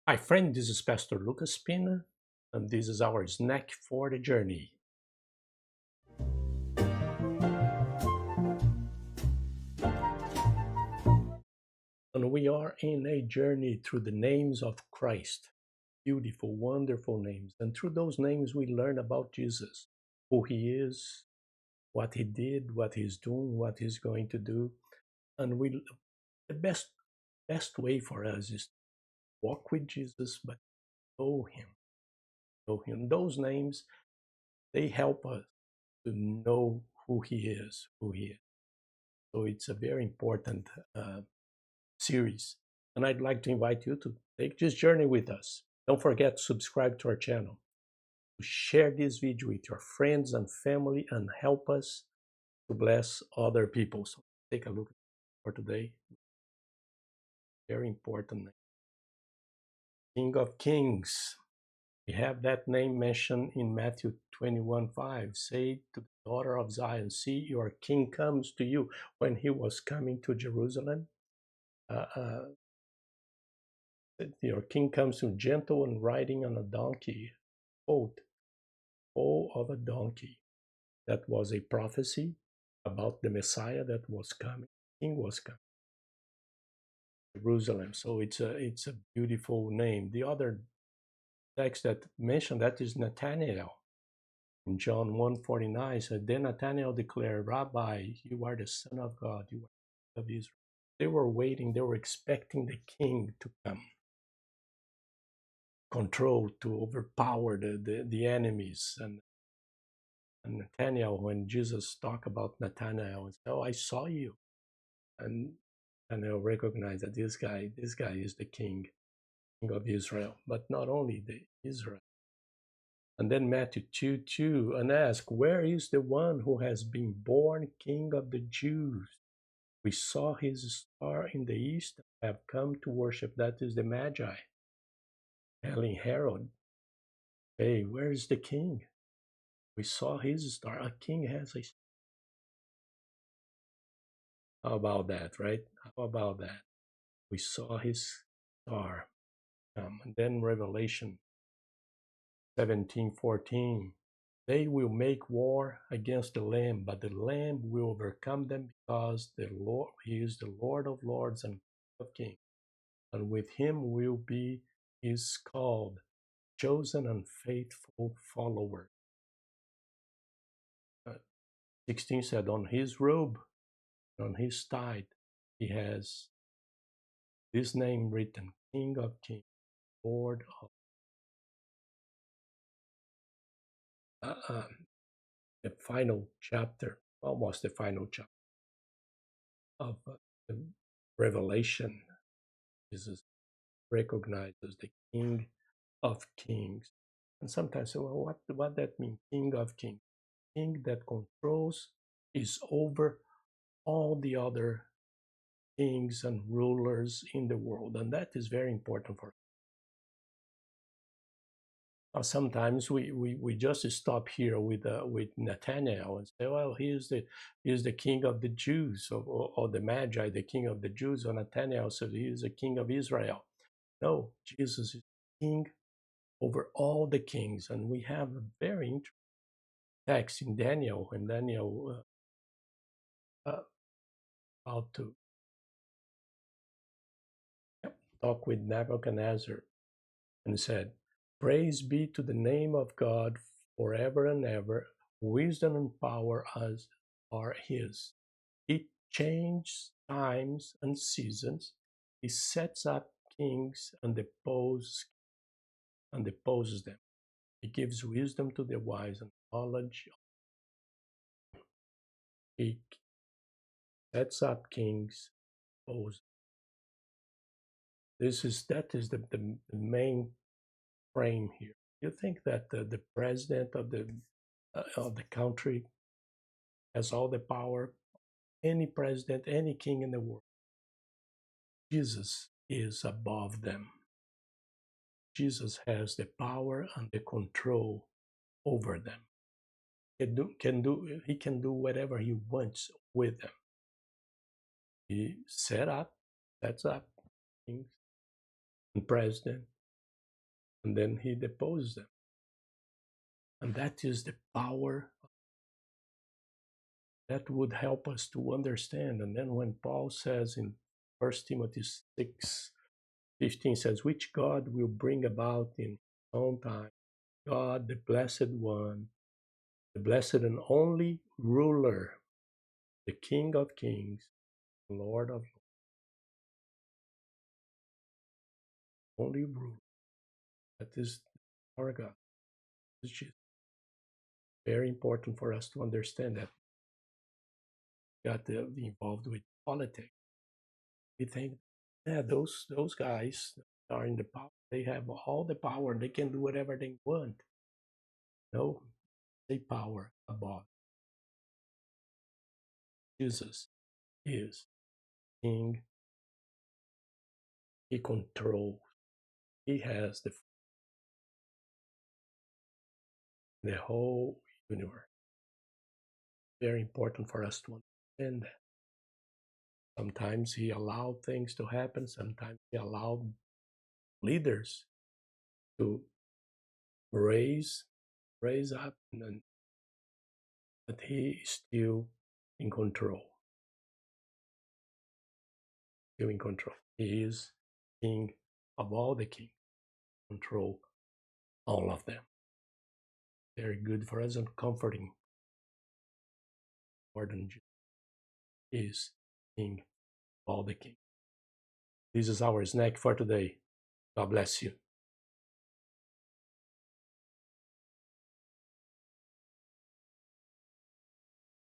Hi, friend. This is Pastor Lucas Spina, and this is our snack for the journey. And we are in a journey through the names of Christ. Beautiful, wonderful names. And through those names, we learn about Jesus, who he is, what he did, what he's doing, what he's going to do. And the best way for us is to walk with Jesus, but know him. Know him. Those names, they help us to know who he is, So it's a very important series. And I'd like to invite you to take this journey with us. Don't forget to subscribe to our channel, to share this video with your friends and family, and help us to bless other people. So take a look for today. Very important. King of Kings. We have that name mentioned in Matthew 21:5. Say to the daughter of Zion, see, your king comes to you. When he was coming to Jerusalem, uh, uh, your king comes to gentle and riding on a donkey, quote, foal of a donkey. That was a prophecy about the Messiah that was coming. King was coming to Jerusalem. So it's a beautiful name. The other text that mentioned that is Nathanael. In John 1:49 said, then Nathanael declared, Rabbi, you are the Son of God, you are of Israel. They were waiting, they were expecting the king to come, control, to overpower the enemies. And Nathanael, when Jesus talked about Nathanael, and said, oh, I saw you. And Nathanael recognized that this guy is the king of Israel, but not only the Israel. And then Matthew 2:2, and ask, where is the one who has been born King of the Jews? We saw his star in the east and have come to worship. That is the Magi telling Herod, hey, where is the king? We saw his star. A king has a star. How about that, right? How about that? We saw his star come. And then Revelation 17:14. They will make war against the Lamb, but the Lamb will overcome them because the Lord, he is the Lord of lords and King of kings. And with him will be his called, chosen and faithful follower. 16 said, on his robe, on his thigh, he has this name written, King of kings, Lord of. The final chapter, almost the final chapter of the Revelation, Jesus recognized as the King of Kings. And sometimes say, well, what that mean? King of Kings. King that controls, is over all the other kings and rulers in the world. And that is very important for us. Sometimes we just stop here with Nathanael and say, well, he is the king of the Jews, or the Magi, the king of the Jews, or Nathanael says he is the king of Israel. No, Jesus is king over all the kings. And we have a very interesting text in Daniel, when Daniel about to talk with Nebuchadnezzar and said, praise be to the name of God forever and ever. Wisdom and power as are his. He changes times and seasons. He sets up kings and deposes them. He gives wisdom to the wise and knowledge. He sets up kings, deposes. That is the main frame here. You think that the president of the country has all the power? Any president, any king in the world. Jesus is above them. Jesus has the power and the control over them. He can do whatever he wants with them. He sets up kings and president. and then he deposed them. And that is the power that would help us to understand. And then when Paul says in 1 Timothy 6:15 says, which God will bring about in his own time, God, the Blessed One, the blessed and only ruler, the King of kings, Lord of lords, only ruler. That is our God. It's very important for us to understand that. Got involved with politics. We think, yeah, those guys are in the power. They have all the power. They can do whatever they want. No, they power above. Jesus is King. He controls. He has the whole universe. Very important for us to understand that. Sometimes he allowed things to happen. Sometimes he allowed leaders to raise up, but he is still in control. Still in control. He is King of all the kings. Control all of them. Very good for us and comforting. More than Jesus is King of all the kings. This is our snack for today. God bless you.